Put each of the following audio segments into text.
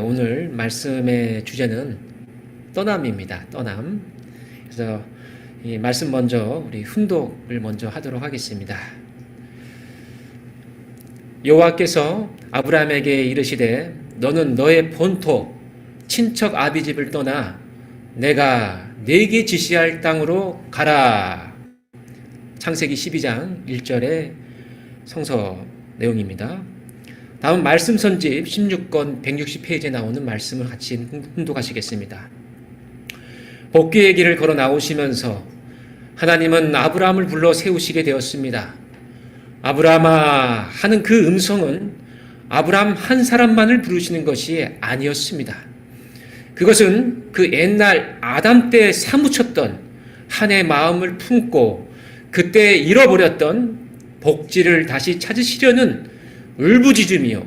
오늘 말씀의 주제는 떠남입니다. 떠남. 그래서 이 말씀 먼저 우리 훈독을 먼저 하도록 하겠습니다. 여호와께서 아브라함에게 이르시되 너는 너의 본토 친척 아비 집을 떠나 내가 네게 지시할 땅으로 가라. 창세기 12장 1절의 성서 내용입니다. 다음 말씀 선집 16권 160페이지에 나오는 말씀을 같이 훈독하시겠습니다. 복귀의 길을 걸어 나오시면서 하나님은 아브라함을 불러 세우시게 되었습니다. 아브라함아 하는 그 음성은 아브라함 한 사람만을 부르시는 것이 아니었습니다. 그것은 그 옛날 아담 때 사무쳤던 한의 마음을 품고 그때 잃어버렸던 복지를 다시 찾으시려는 울부짖음이요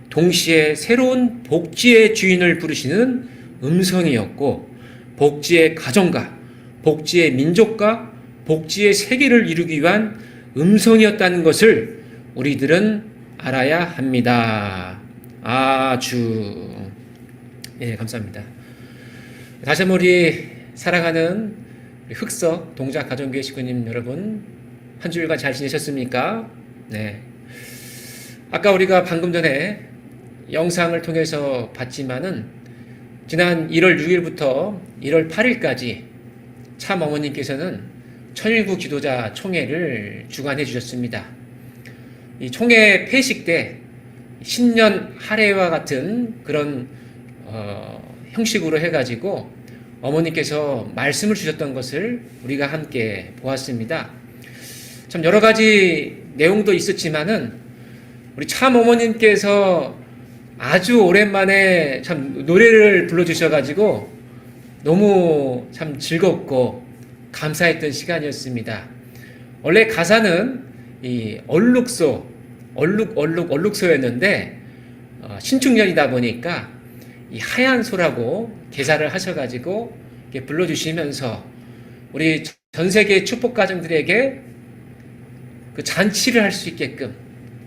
동시에 새로운 복지의 주인을 부르시는 음성이었고 복지의 가정과 복지의 민족과 복지의 세계를 이루기 위한 음성이었다는 것을 우리들은 알아야 합니다. 아주 감사합니다. 다시 한번 우리 사랑하는 흑석 동작 가정교회 식구님 여러분, 한 주일간 잘 지내셨습니까? 네. 아까 우리가 방금 전에 영상을 통해서 봤지만은 지난 1월 6일부터 1월 8일까지 참 어머님께서는 천일구 기도자 총회를 주관해 주셨습니다. 이 총회 폐식 때 신년 할애와 같은 그런 형식으로 해가지고 어머니께서 말씀을 주셨던 것을 우리가 함께 보았습니다. 참 여러 가지 내용도 있었지만은 우리 참 어머님께서 아주 오랜만에 참 노래를 불러주셔가지고 너무 참 즐겁고 감사했던 시간이었습니다. 원래 가사는 이 얼룩소였는데 신축년이다 보니까 이 하얀 소라고 개사를 하셔가지고 이렇게 불러주시면서 우리 전 세계 축복 가정들에게 그 잔치를 할 수 있게끔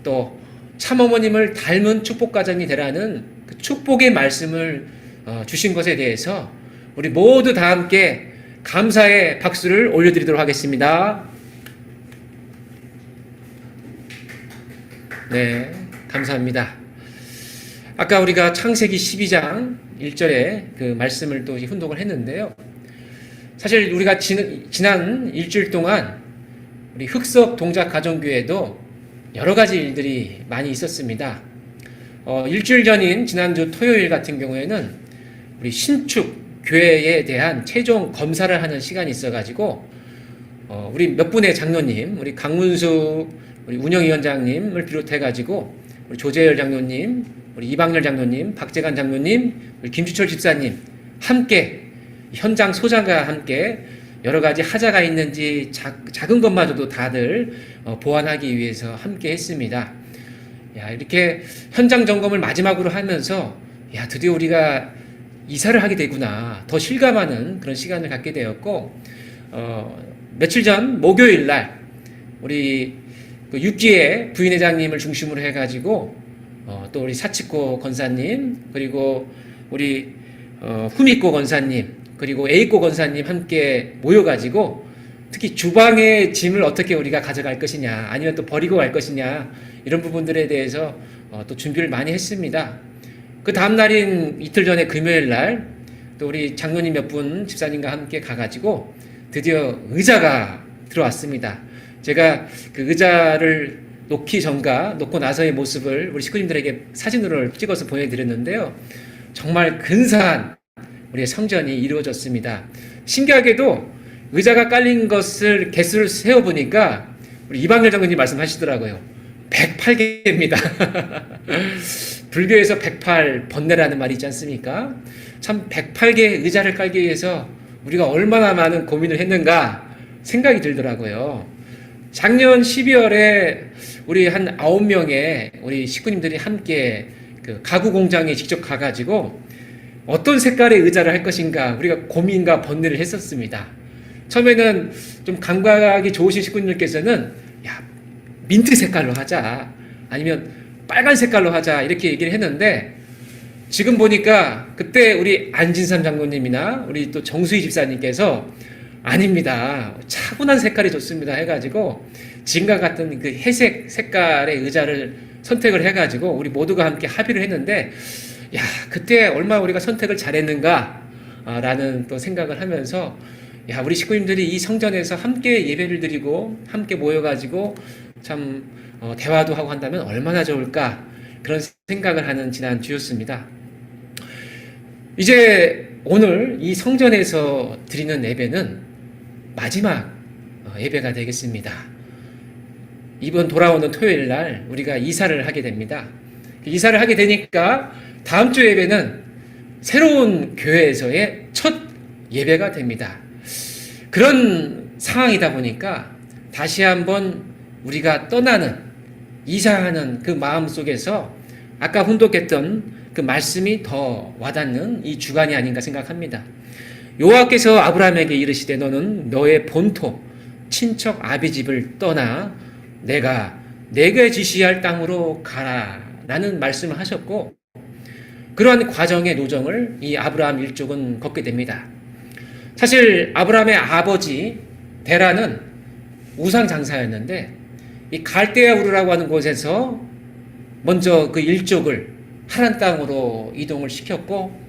또 참어머님을 닮은 축복 가정이 되라는 그 축복의 말씀을 주신 것에 대해서 우리 모두 다 함께 감사의 박수를 올려드리도록 하겠습니다. 네, 감사합니다. 아까 우리가 창세기 12장 1절에 그 말씀을 또 훈독을 했는데요. 사실 우리가 지난 일주일 동안 우리 흑석 동작 가정교회도 여러 가지 일들이 많이 있었습니다. 일주일 전인 지난주 토요일 같은 경우에는 우리 신축 교회에 대한 최종 검사를 하는 시간이 있어가지고 우리 몇 분의 장로님, 우리 강문수 우리 운영위원장님을 비롯해가지고 우리 조재열 장로님, 우리 이방열 장로님, 박재관 장로님, 우리 김주철 집사님 함께 현장 소장과 함께 여러 가지 하자가 있는지 작은 것마저도 다들 보완하기 위해서 함께 했습니다. 야, 이렇게 현장 점검을 마지막으로 하면서 야, 드디어 우리가 이사를 하게 되구나. 더 실감하는 그런 시간을 갖게 되었고, 며칠 전 목요일 날 우리 그 육기의 부인회장님을 중심으로 해가지고 또 우리 사치코 권사님 그리고 우리 후미코 권사님 그리고 에이코 권사님 함께 모여가지고 특히 주방의 짐을 어떻게 우리가 가져갈 것이냐 아니면 또 버리고 갈 것이냐 이런 부분들에 대해서 또 준비를 많이 했습니다. 그 다음 날인 이틀 전에 금요일 날 또 우리 장로님 몇 분 집사님과 함께 가가지고 드디어 의자가 들어왔습니다. 제가 그 의자를 놓고 나서의 모습을 우리 식구님들에게 사진으로 찍어서 보여드렸는데요. 정말 근사한 우리의 성전이 이루어졌습니다. 신기하게도 의자가 깔린 것을 개수를 세어보니까 우리 이방열 장로님 말씀하시더라고요. 108개입니다. 불교에서 108 번뇌라는 말이 있지 않습니까? 참 108개의 의자를 깔기 위해서 우리가 얼마나 많은 고민을 했는가 생각이 들더라고요. 작년 12월에 우리 한 9명의 우리 식구님들이 함께 그 가구 공장에 직접 가가지고 어떤 색깔의 의자를 할 것인가 우리가 고민과 번뇌를 했었습니다. 처음에는 좀 감각이 좋으신 식구님들께서는 야, 민트 색깔로 하자 아니면 빨간 색깔로 하자 이렇게 얘기를 했는데 지금 보니까 그때 우리 안진삼 장로님이나 우리 또 정수희 집사님께서 아닙니다. 차분한 색깔이 좋습니다. 해가지고 지금과 같은 그 회색 색깔의 의자를 선택을 해가지고 우리 모두가 함께 합의를 했는데, 야, 그때 얼마나 우리가 선택을 잘했는가 라는 또 생각을 하면서, 야, 우리 식구님들이 이 성전에서 함께 예배를 드리고 함께 모여가지고 참 대화도 하고 한다면 얼마나 좋을까, 그런 생각을 하는 지난 주였습니다. 이제 오늘 이 성전에서 드리는 예배는 마지막 예배가 되겠습니다. 이번 돌아오는 토요일 날 우리가 이사를 하게 됩니다. 이사를 하게 되니까 다음 주 예배는 새로운 교회에서의 첫 예배가 됩니다. 그런 상황이다 보니까 다시 한번 우리가 떠나는, 이사하는 그 마음 속에서 아까 훈독했던 그 말씀이 더 와닿는 이 주간이 아닌가 생각합니다. 여호와께서 아브라함에게 이르시되 너는 너의 본토 친척 아비 집을 떠나 내가 내게 지시할 땅으로 가라 라는 말씀을 하셨고, 그러한 과정의 노정을 이 아브라함 일족은 걷게 됩니다. 사실 아브라함의 아버지 데라는 우상 장사였는데 이 갈대아 우르라고 하는 곳에서 먼저 그 일족을 하란 땅으로 이동을 시켰고,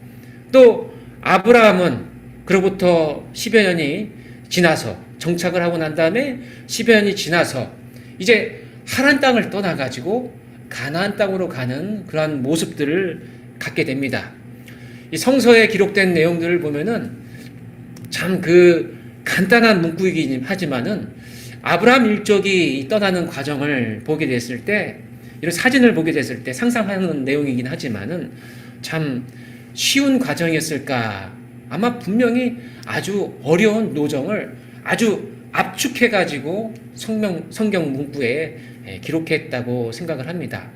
또 아브라함은 그로부터 10여 년이 지나서 정착을 하고 난 다음에 10여 년이 지나서 이제 하란 땅을 떠나가지고 가나안 땅으로 가는 그러한 모습들을 갖게 됩니다. 이 성서에 기록된 내용들을 보면은 참 그 간단한 문구이긴 하지만은 아브라함 일족이 떠나는 과정을 보게 됐을 때, 이런 사진을 보게 됐을 때 상상하는 내용이긴 하지만은 참 쉬운 과정이었을까? 아마 분명히 아주 어려운 노정을 아주 압축해가지고 성경 문구에 기록했다고 생각을 합니다.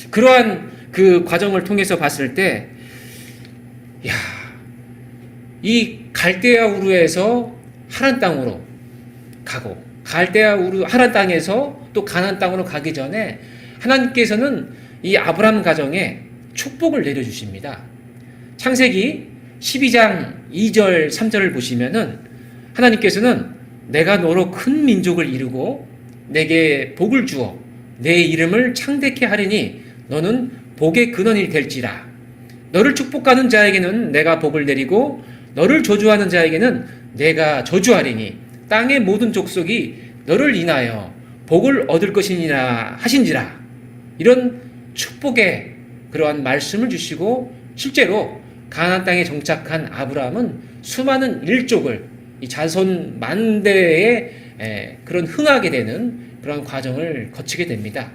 그러한 그 과정을 통해서 봤을 때, 야, 이 갈대아 우르에서 하란 땅으로 가고, 갈대아 우르 하란 땅에서 또 가나안 땅으로 가기 전에 하나님께서는 이 아브라함 가정에 축복을 내려주십니다. 창세기 12장 2절 3절을 보시면은 하나님께서는 내가 너로 큰 민족을 이루고 내게 복을 주어 내 이름을 창대케 하리니 너는 복의 근원이 될지라. 너를 축복하는 자에게는 내가 복을 내리고 너를 저주하는 자에게는 내가 저주하리니 땅의 모든 족속이 너를 인하여 복을 얻을 것이니라 하신지라. 이런 축복의 그러한 말씀을 주시고, 실제로 가나안 땅에 정착한 아브라함은 수많은 일족을, 이 자손 만대에 그런 흥하게 되는 그런 과정을 거치게 됩니다.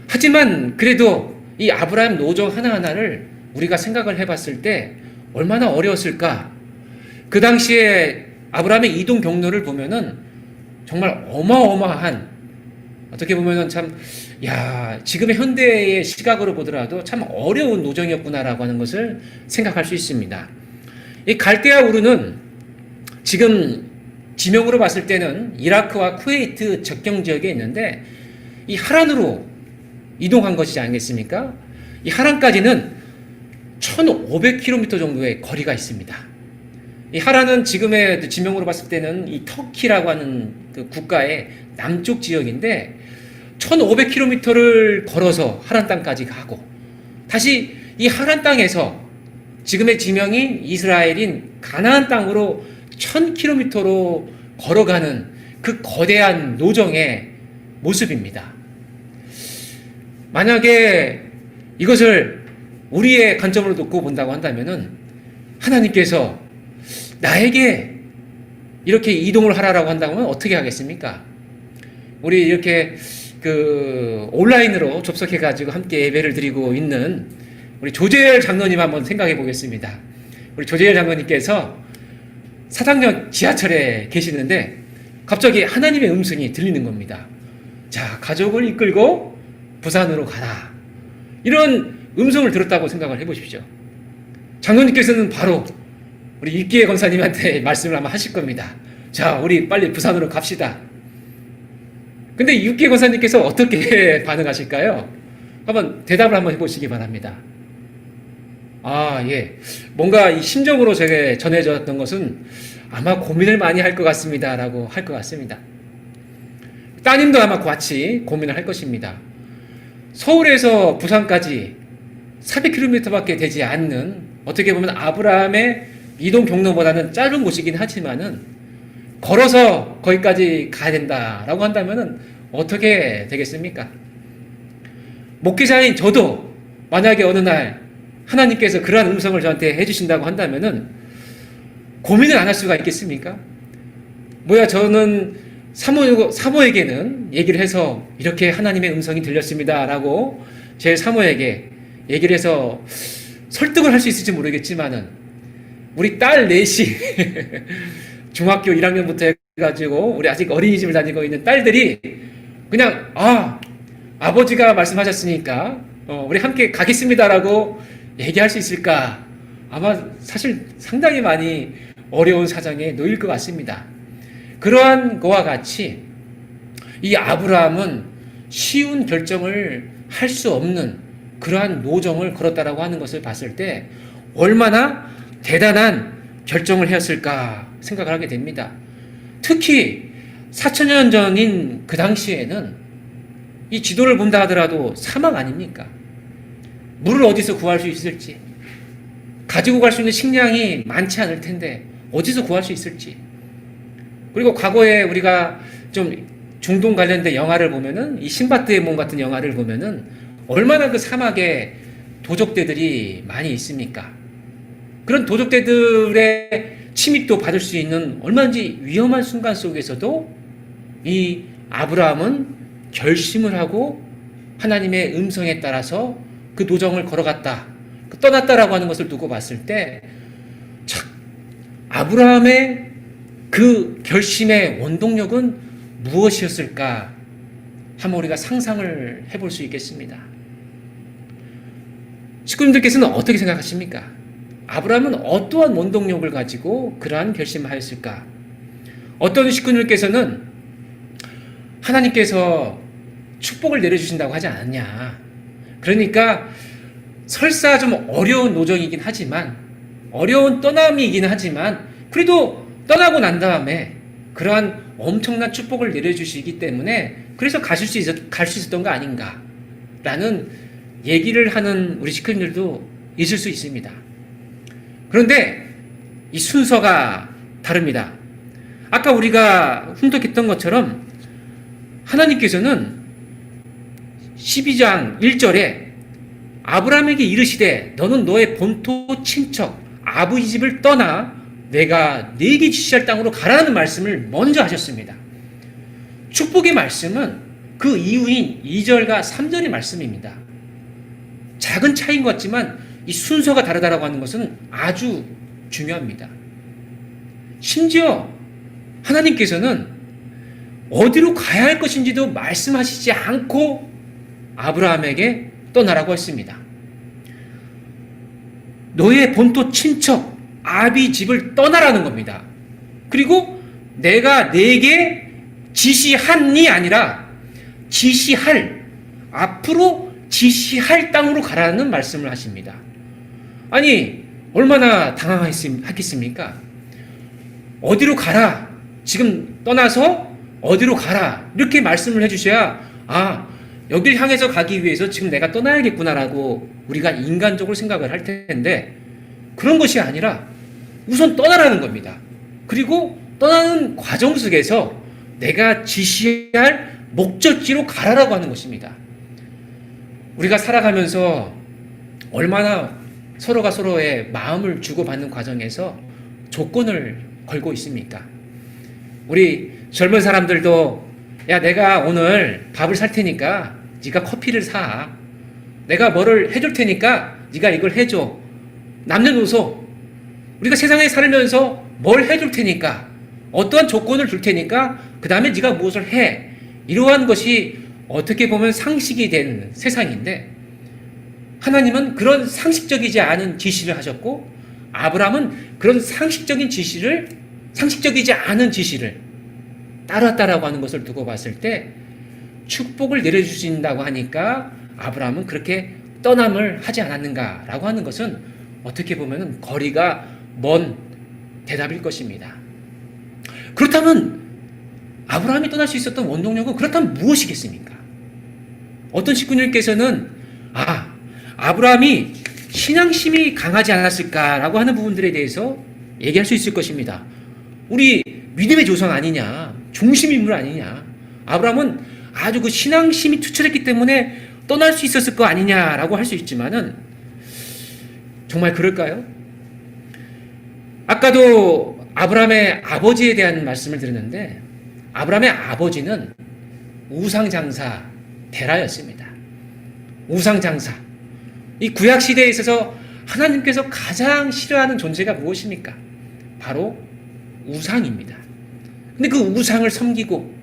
하지만 그래도 이 아브라함 노정 하나하나를 우리가 생각을 해봤을 때 얼마나 어려웠을까? 그 당시에 아브라함의 이동 경로를 보면은 정말 어마어마한, 어떻게 보면은 참, 야, 지금의 현대의 시각으로 보더라도 참 어려운 노정이었구나라고 하는 것을 생각할 수 있습니다. 이 갈대아 우르는 지금 지명으로 봤을 때는 이라크와 쿠웨이트 접경 지역에 있는데 이 하란으로 이동한 것이지 않겠습니까? 이 하란까지는 1500km 정도의 거리가 있습니다. 이 하란은 지금의 지명으로 봤을 때는 이 터키라고 하는 그 국가의 남쪽 지역인데 1500km를 걸어서 하란 땅까지 가고, 다시 이 하란 땅에서 지금의 지명인 이스라엘인 가나안 땅으로 1000km로 걸어가는 그 거대한 노정의 모습입니다. 만약에 이것을 우리의 관점으로 놓고 본다고 한다면은 하나님께서 나에게 이렇게 이동을 하라고 한다면 어떻게 하겠습니까? 우리 이렇게 그 온라인으로 접속해가지고 함께 예배를 드리고 있는 우리 조재열 장로님 한번 생각해 보겠습니다. 우리 조재열 장로님께서 사당역 지하철에 계시는데 갑자기 하나님의 음성이 들리는 겁니다. 자, 가족을 이끌고 부산으로 가라. 이런 음성을 들었다고 생각을 해보십시오. 장로님께서는 바로 우리 일기의 권사님한테 말씀을 아마 하실 겁니다. 자, 우리 빨리 부산으로 갑시다. 근데 육기의 권사님께서 어떻게 반응하실까요? 한번 대답을 한번 해보시기 바랍니다. 아, 예. 뭔가 이 심정으로 제게 전해졌던 것은 아마 고민을 많이 할 것 같습니다. 라고 할 것 같습니다. 따님도 아마 같이 고민을 할 것입니다. 서울에서 부산까지 400km 밖에 되지 않는, 어떻게 보면 아브라함의 이동 경로보다는 짧은 곳이긴 하지만은 걸어서 거기까지 가야 된다라고 한다면은 어떻게 되겠습니까? 목회자인 저도 만약에 어느 날 하나님께서 그러한 음성을 저한테 해주신다고 한다면은 고민을 안 할 수가 있겠습니까? 뭐야, 저는 사모에게는 얘기를 해서 이렇게 하나님의 음성이 들렸습니다 라고 제 사모에게 얘기를 해서 설득을 할 수 있을지 모르겠지만은 우리 딸 넷이 중학교 1학년부터 해가지고 우리 아직 어린이집을 다니고 있는 딸들이 그냥 아버지가 말씀하셨으니까 우리 함께 가겠습니다라고 얘기할 수 있을까? 아마 사실 상당히 많이 어려운 사정에 놓일 것 같습니다. 그러한 거와 같이 이 아브라함은 쉬운 결정을 할 수 없는 그러한 노정을 걸었다라고 하는 것을 봤을 때 얼마나 대단한 결정을 했을까 생각을 하게 됩니다. 특히 4,000년 전인 그 당시에는 이 지도를 본다 하더라도 사막 아닙니까? 물을 어디서 구할 수 있을지, 가지고 갈 수 있는 식량이 많지 않을 텐데 어디서 구할 수 있을지. 그리고 과거에 우리가 좀 중동 관련된 영화를 보면은 이 신바트의 몸 같은 영화를 보면은 얼마나 그 사막에 도적대들이 많이 있습니까? 그런 도적대들의 침입도 받을 수 있는 얼마든지 위험한 순간 속에서도 이 아브라함은 결심을 하고 하나님의 음성에 따라서 그 도정을 걸어갔다, 떠났다라고 하는 것을 두고 봤을 때 참 아브라함의 그 결심의 원동력은 무엇이었을까 한번 우리가 상상을 해볼 수 있겠습니다. 식구님들께서는 어떻게 생각하십니까? 아브라함은 어떠한 원동력을 가지고 그러한 결심을 하였을까? 어떤 식구님들께서는 하나님께서 축복을 내려주신다고 하지 않았냐, 그러니까 설사 좀 어려운 노정이긴 하지만, 어려운 떠남이긴 하지만 그래도 떠나고 난 다음에 그러한 엄청난 축복을 내려주시기 때문에 그래서 갈 수 있었던 거 아닌가 라는 얘기를 하는 우리 식구님들도 있을 수 있습니다. 그런데 이 순서가 다릅니다. 아까 우리가 훈독했던 것처럼 하나님께서는 12장 1절에 아브라함에게 이르시되 너는 너의 본토 친척 아버지 집을 떠나 내가 네게 지시할 땅으로 가라는 말씀을 먼저 하셨습니다. 축복의 말씀은 그 이후인 2절과 3절의 말씀입니다. 작은 차이인 것 같지만 이 순서가 다르다라고 하는 것은 아주 중요합니다. 심지어 하나님께서는 어디로 가야 할 것인지도 말씀하시지 않고 아브라함에게 떠나라고 했습니다. 너의 본토 친척 아비 집을 떠나라는 겁니다. 그리고 내가 네게 지시하니 아니라 앞으로 지시할 땅으로 가라는 말씀을 하십니다. 아니 얼마나 당황하겠습니까? 어디로 가라, 지금 떠나서 어디로 가라 이렇게 말씀을 해주셔야 여길 향해서 가기 위해서 지금 내가 떠나야겠구나라고 우리가 인간적으로 생각을 할 텐데 그런 것이 아니라 우선 떠나라는 겁니다. 그리고 떠나는 과정 속에서 내가 지시할 목적지로 가라라고 하는 것입니다. 우리가 살아가면서 얼마나 서로가 서로의 마음을 주고받는 과정에서 조건을 걸고 있습니까? 우리 젊은 사람들도 야, 내가 오늘 밥을 살 테니까 네가 커피를 사. 내가 뭐를 해줄 테니까 네가 이걸 해줘. 남녀노소 우리가 세상에 살면서 뭘 해줄 테니까, 어떠한 조건을 줄 테니까 그 다음에 네가 무엇을 해. 이러한 것이 어떻게 보면 상식이 된 세상인데 하나님은 그런 상식적이지 않은 지시를 하셨고 아브라함은 그런 상식적이지 않은 지시를 따랐다라고 하는 것을 두고 봤을 때 축복을 내려주신다고 하니까 아브라함은 그렇게 떠남을 하지 않았는가라고 하는 것은 어떻게 보면 거리가 먼 대답일 것입니다. 그렇다면 아브라함이 떠날 수 있었던 원동력은 그렇다면 무엇이겠습니까? 어떤 식구님께서는 아브라함이 신앙심이 강하지 않았을까라고 하는 부분들에 대해서 얘기할 수 있을 것입니다. 우리 믿음의 조상 아니냐, 중심인물 아니냐, 아브라함은 아주 그 신앙심이 투철했기 때문에 떠날 수 있었을 거 아니냐라고 할 수 있지만은 정말 그럴까요? 아까도 아브라함의 아버지에 대한 말씀을 드렸는데 아브라함의 아버지는 우상장사 데라였습니다. 우상장사. 이 구약 시대에 있어서 하나님께서 가장 싫어하는 존재가 무엇입니까? 바로 우상입니다. 근데 그 우상을 섬기고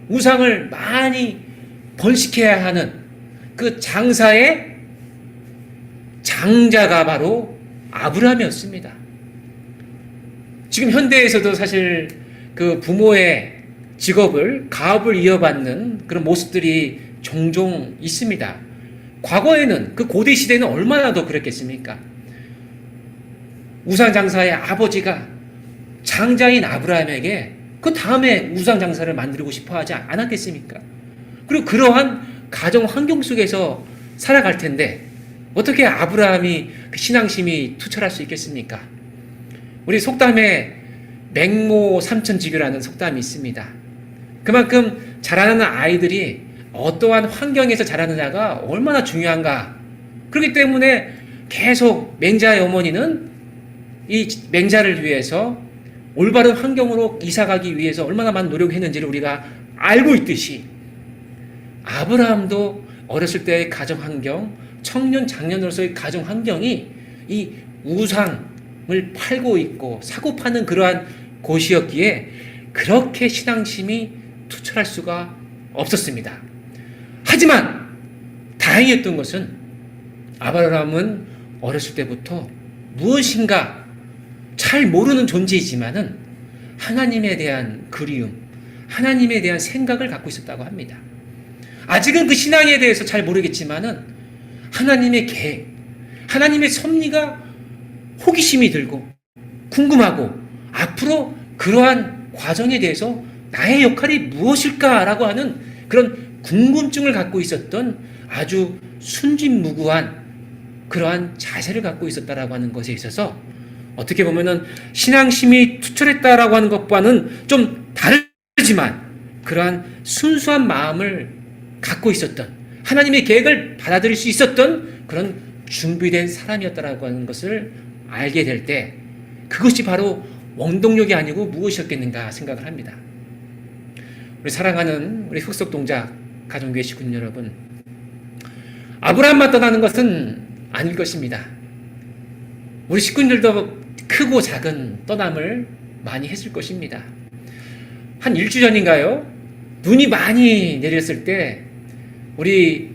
우상을 많이 번식해야 하는 그 장사의 장자가 바로 아브라함이었습니다. 지금 현대에서도 사실 그 부모의 직업을, 가업을 이어받는 그런 모습들이 종종 있습니다. 과거에는, 그 고대 시대는 얼마나 더 그랬겠습니까? 우상장사의 아버지가 장자인 아브라함에게 그 다음에 우상장사를 만들고 싶어 하지 않았겠습니까? 그리고 그러한 가정 환경 속에서 살아갈 텐데 어떻게 아브라함이 그 신앙심이 투철할 수 있겠습니까? 우리 속담에 맹모 삼천지교라는 속담이 있습니다. 그만큼 자라는 아이들이 어떠한 환경에서 자라느냐가 얼마나 중요한가. 그렇기 때문에 계속 맹자의 어머니는 이 맹자를 위해서 올바른 환경으로 이사가기 위해서 얼마나 많은 노력을 했는지를 우리가 알고 있듯이 아브라함도 어렸을 때의 가정 환경, 청년 장년으로서의 가정 환경이 이 우상을 팔고 있고 사고 파는 그러한 곳이었기에 그렇게 신앙심이 투철할 수가 없었습니다. 하지만 다행이었던 것은 아브라함은 어렸을 때부터 무엇인가 잘 모르는 존재이지만은 하나님에 대한 그리움, 하나님에 대한 생각을 갖고 있었다고 합니다. 아직은 그 신앙에 대해서 잘 모르겠지만은 하나님의 계획, 하나님의 섭리가 호기심이 들고 궁금하고 앞으로 그러한 과정에 대해서 나의 역할이 무엇일까라고 하는 그런 궁금증을 갖고 있었던 아주 순진무구한 그러한 자세를 갖고 있었다라고 하는 것에 있어서 어떻게 보면은 신앙심이 투철했다라고 하는 것과는 좀 다르지만 그러한 순수한 마음을 갖고 있었던 하나님의 계획을 받아들일 수 있었던 그런 준비된 사람이었다라고 하는 것을 알게 될 때 그것이 바로 원동력이 아니고 무엇이었겠는가 생각을 합니다. 우리 사랑하는 우리 흑석동작 가정교회 식구님 여러분, 아브라함만 떠나는 것은 아닐 것입니다. 우리 식구님들도 크고 작은 떠남을 많이 했을 것입니다. 한 일주 전인가요? 눈이 많이 내렸을 때 우리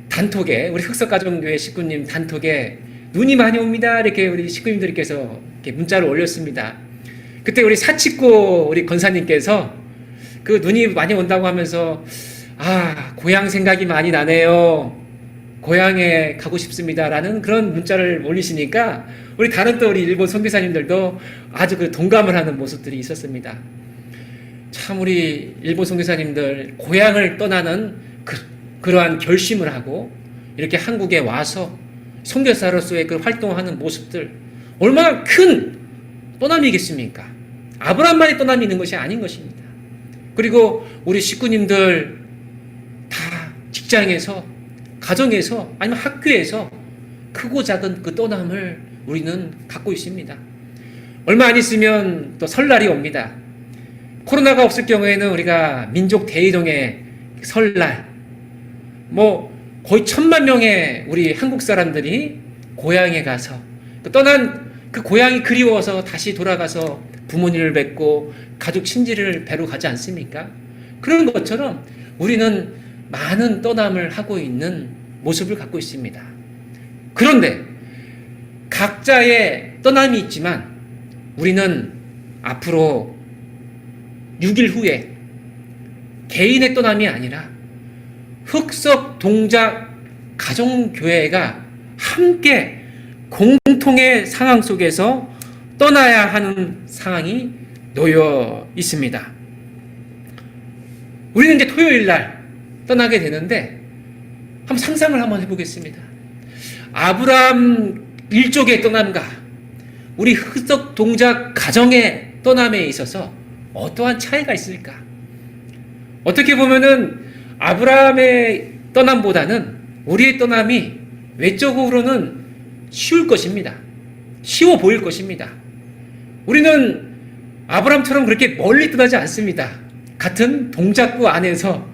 단톡에, 우리 흑석가정교회 식구님 단톡에 눈이 많이 옵니다 이렇게 우리 식구님들께서 이렇게 문자를 올렸습니다. 그때 우리 사치고 우리 권사님께서 그 눈이 많이 온다고 하면서 고향 생각이 많이 나네요, 고향에 가고 싶습니다라는 그런 문자를 올리시니까 우리 다른 또 우리 일본 선교사님들도 아주 그 동감을 하는 모습들이 있었습니다. 참 우리 일본 선교사님들 고향을 떠나는 그러한 결심을 하고 이렇게 한국에 와서 선교사로서의 그 활동하는 모습들 얼마나 큰 떠남이겠습니까? 아브라함만의 떠남이 있는 것이 아닌 것입니다. 그리고 우리 식구님들 다 직장에서, 가정에서, 아니면 학교에서 크고 작은 그 떠남을 우리는 갖고 있습니다. 얼마 안 있으면 또 설날이 옵니다. 코로나가 없을 경우에는 우리가 민족 대이동의 설날, 거의 1,000만 명의 우리 한국 사람들이 고향에 가서 떠난 그 고향이 그리워서 다시 돌아가서 부모님을 뵙고 가족 친지를 뵈러 가지 않습니까? 그런 것처럼 우리는 많은 떠남을 하고 있는 모습을 갖고 있습니다. 그런데 각자의 떠남이 있지만 우리는 앞으로 6일 후에 개인의 떠남이 아니라 흑석동작 가정교회가 함께 공통의 상황 속에서 떠나야 하는 상황이 놓여 있습니다. 우리는 이제 토요일 날 떠나게 되는데 한번 상상을 한번 해보겠습니다. 아브라함 일족의 떠남과 우리 흑석 동작 가정의 떠남에 있어서 어떠한 차이가 있을까? 어떻게 보면은 아브라함의 떠남보다는 우리의 떠남이 외적으로는 쉬울 것입니다. 쉬워 보일 것입니다. 우리는 아브라함처럼 그렇게 멀리 떠나지 않습니다. 같은 동작구 안에서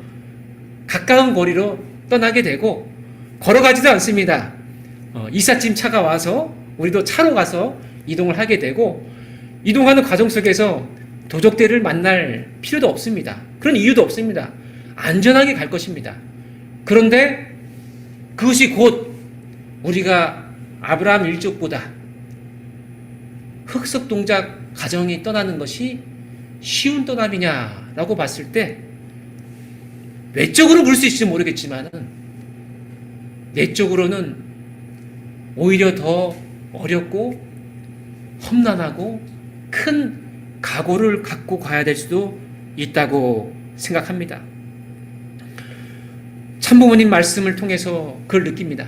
가까운 거리로 떠나게 되고 걸어가지도 않습니다. 이삿짐 차가 와서 우리도 차로 가서 이동을 하게 되고 이동하는 과정 속에서 도적들을 만날 필요도 없습니다. 그런 이유도 없습니다. 안전하게 갈 것입니다. 그런데 그것이 곧 우리가 아브라함 일족보다 흑석 동작 가정이 떠나는 것이 쉬운 떠남이냐라고 봤을 때 외적으로 볼 수 있을지 모르겠지만 내적으로는 오히려 더 어렵고 험난하고 큰 각오를 갖고 가야 될 수도 있다고 생각합니다. 참부모님 말씀을 통해서 그걸 느낍니다.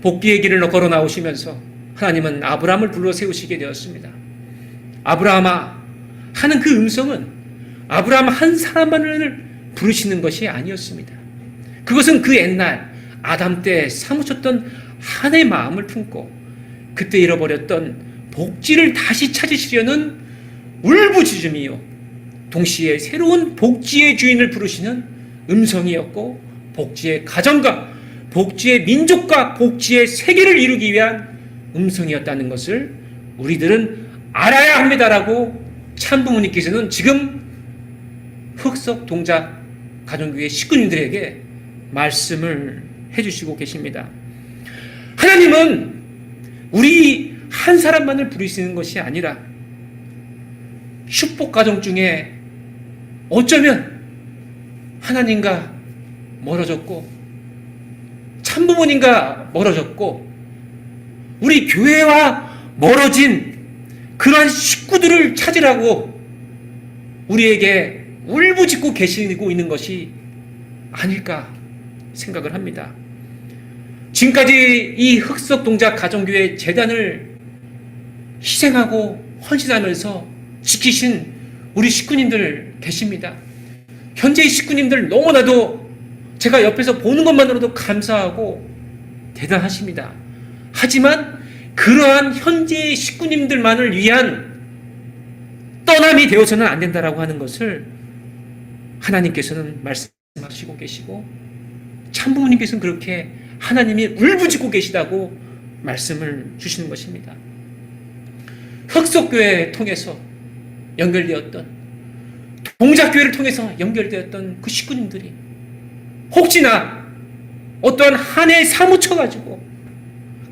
복귀의 길을 걸어 나오시면서 하나님은 아브라함을 불러 세우시게 되었습니다. 아브라함아 하는 그 음성은 아브라함 한 사람만을 부르시는 것이 아니었습니다. 그것은 그 옛날 아담 때 사무쳤던 한의 마음을 품고 그때 잃어버렸던 복지를 다시 찾으시려는 울부짖음이요 동시에 새로운 복지의 주인을 부르시는 음성이었고 복지의 가정과 복지의 민족과 복지의 세계를 이루기 위한 음성이었다는 것을 우리들은 알아야 합니다라고 참부모님께서는 지금 흑석 동작 가정교회 식구님들에게 말씀을 해주시고 계십니다. 하나님은 우리 한 사람만을 부르시는 것이 아니라 축복 가정 중에 어쩌면 하나님과 멀어졌고 참부모님과 멀어졌고 우리 교회와 멀어진 그러한 식구들을 찾으라고 우리에게 울부짖고 계시고 있는 것이 아닐까 생각을 합니다. 지금까지 이 흑석 동작 가정교회 재단을 희생하고 헌신하면서 지키신 우리 식구님들 계십니다. 현재의 식구님들 너무나도 제가 옆에서 보는 것만으로도 감사하고 대단하십니다. 하지만 그러한 현재의 식구님들만을 위한 떠남이 되어서는 안 된다라고 하는 것을 하나님께서는 말씀하시고 계시고 참부모님께서는 그렇게 하나님이 울부짖고 계시다고 말씀을 주시는 것입니다. 흑석교회를 통해서 연결되었던 동작교회를 통해서 연결되었던 그 식구님들이 혹시나 어떠한 한해에 사무쳐가지고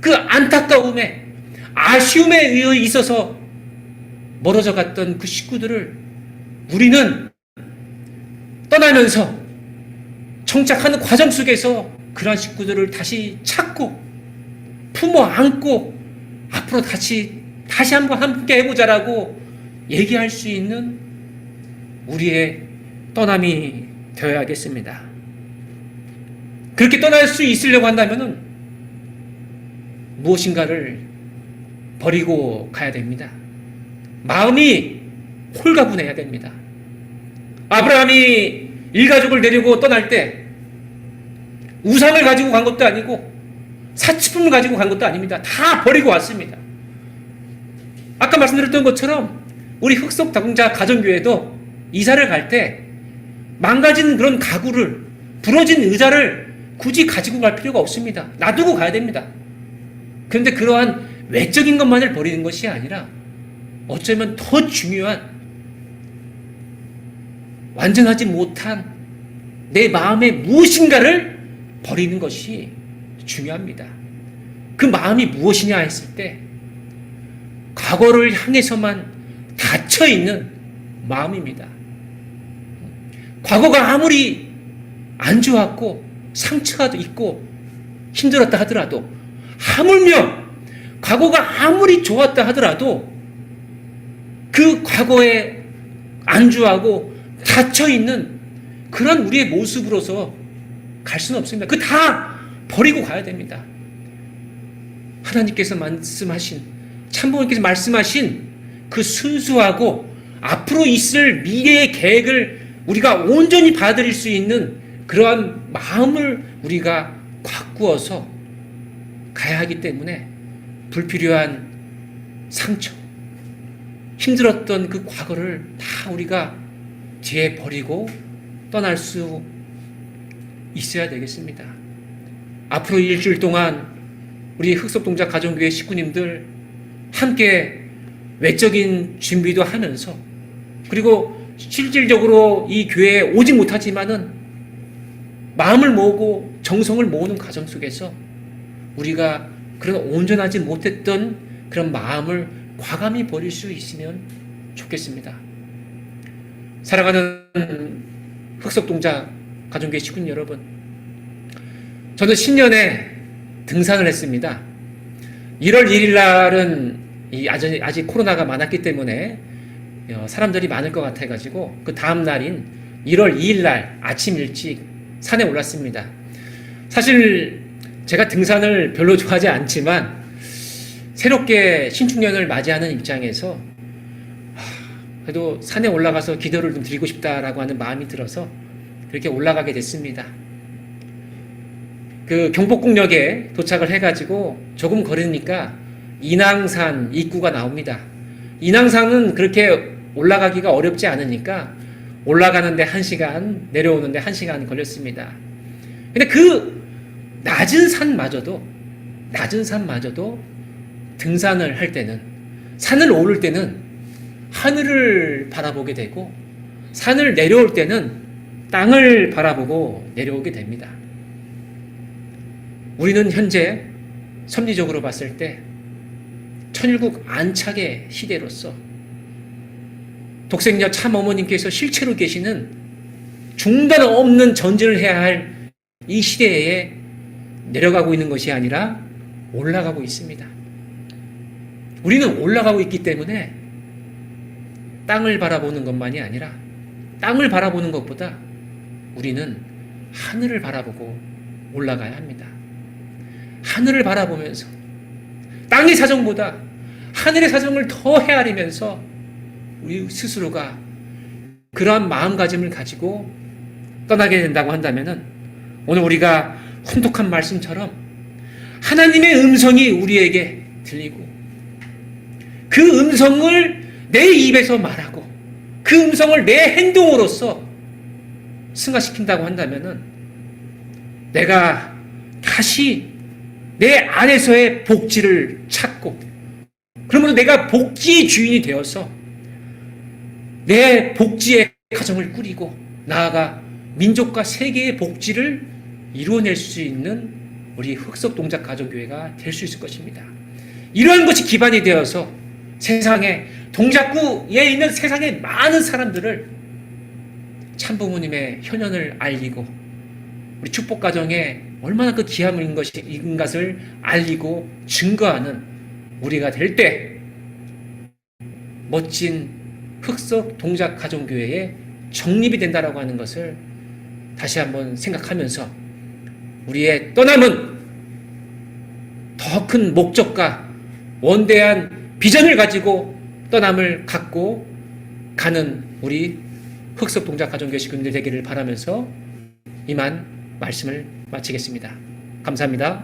그 안타까움에 아쉬움에 의해 있어서 멀어져 갔던 그 식구들을 우리는 떠나면서 정착하는 과정 속에서 그러한 식구들을 다시 찾고 품어 안고 앞으로 다시 한번 함께 해보자라고 얘기할 수 있는 우리의 떠남이 되어야겠습니다. 그렇게 떠날 수 있으려고 한다면은 무엇인가를 버리고 가야 됩니다. 마음이 홀가분해야 됩니다. 아브라함이 일가족을 데리고 떠날 때 우상을 가지고 간 것도 아니고 사치품을 가지고 간 것도 아닙니다. 다 버리고 왔습니다. 아까 말씀드렸던 것처럼 우리 흑석 다공자 가정교회도 이사를 갈 때 망가진 그런 가구를 부러진 의자를 굳이 가지고 갈 필요가 없습니다. 놔두고 가야 됩니다. 그런데 그러한 외적인 것만을 버리는 것이 아니라 어쩌면 더 중요한 완전하지 못한 내 마음의 무엇인가를 버리는 것이 중요합니다. 그 마음이 무엇이냐 했을 때 과거를 향해서만 닫혀있는 마음입니다. 과거가 아무리 안 좋았고 상처가 있고 힘들었다 하더라도 하물며 과거가 아무리 좋았다 하더라도 그 과거에 안주하고 닫혀있는 그런 우리의 모습으로서 갈 수는 없습니다. 그 다 버리고 가야 됩니다. 하나님께서 말씀하신, 참부모님께서 말씀하신 그 순수하고 앞으로 있을 미래의 계획을 우리가 온전히 받아들일 수 있는 그러한 마음을 우리가 가꾸어서 가야 하기 때문에 불필요한 상처, 힘들었던 그 과거를 다 우리가 뒤에 버리고 떠날 수 있어야 되겠습니다. 앞으로 일주일 동안 우리 흑석동작 가정교회 식구님들 함께 외적인 준비도 하면서, 그리고 실질적으로 이 교회에 오지 못하지만은 마음을 모으고 정성을 모으는 과정 속에서 우리가 그런 온전하지 못했던 그런 마음을 과감히 버릴 수 있으면 좋겠습니다. 사랑하는 흑석동작 가정교회 식구님 여러분, 저는 신년에 등산을 했습니다. 1월 1일 날은 아직 코로나가 많았기 때문에 사람들이 많을 것 같아가지고 그 다음 날인 1월 2일 날 아침 일찍 산에 올랐습니다. 사실 제가 등산을 별로 좋아하지 않지만 새롭게 신축년을 맞이하는 입장에서 그래도 산에 올라가서 기도를 좀 드리고 싶다라고 하는 마음이 들어서 그렇게 올라가게 됐습니다. 그 경복궁역에 도착을 해가지고 조금 걸으니까 인왕산 입구가 나옵니다. 인왕산은 그렇게 올라가기가 어렵지 않으니까 올라가는데 1시간, 내려오는데 1시간 걸렸습니다. 근데 그 낮은 산마저도 등산을 할 때는, 산을 오를 때는 하늘을 바라보게 되고, 산을 내려올 때는 땅을 바라보고 내려오게 됩니다. 우리는 현재 섭리적으로 봤을 때 천일국 안착의 시대로서 독생자 참 어머님께서 실체로 계시는 중단 없는 전진을 해야 할 이 시대에 내려가고 있는 것이 아니라 올라가고 있습니다. 우리는 올라가고 있기 때문에 땅을 바라보는 것만이 아니라, 땅을 바라보는 것보다 우리는 하늘을 바라보고 올라가야 합니다. 하늘을 바라보면서 땅의 사정보다 하늘의 사정을 더 헤아리면서 우리 스스로가 그러한 마음가짐을 가지고 떠나게 된다고 한다면은, 오늘 우리가 혼독한 말씀처럼 하나님의 음성이 우리에게 들리고 그 음성을 내 입에서 말하고 그 음성을 내 행동으로서 승화시킨다고 한다면은, 내가 다시 내 안에서의 복지를 찾고, 그러면 내가 복지의 주인이 되어서 내 복지의 가정을 꾸리고 나아가 민족과 세계의 복지를 이루어낼 수 있는 우리 흑석동작 가정교회가 될 수 있을 것입니다. 이러한 것이 기반이 되어서 세상에, 동작구에 있는 세상의 많은 사람들을 참부모님의 현현을 알리고 우리 축복가정에 얼마나 그 귀함인 것을 알리고 증거하는 우리가 될 때 멋진 흑석동작 가정교회의 정립이 된다라고 하는 것을 다시 한번 생각하면서 우리의 떠남은 더 큰 목적과 원대한 비전을 가지고 떠남을 갖고 가는 우리 흑석동작 가정교회 식구들 되기를 바라면서 이만 말씀을 마치겠습니다. 감사합니다.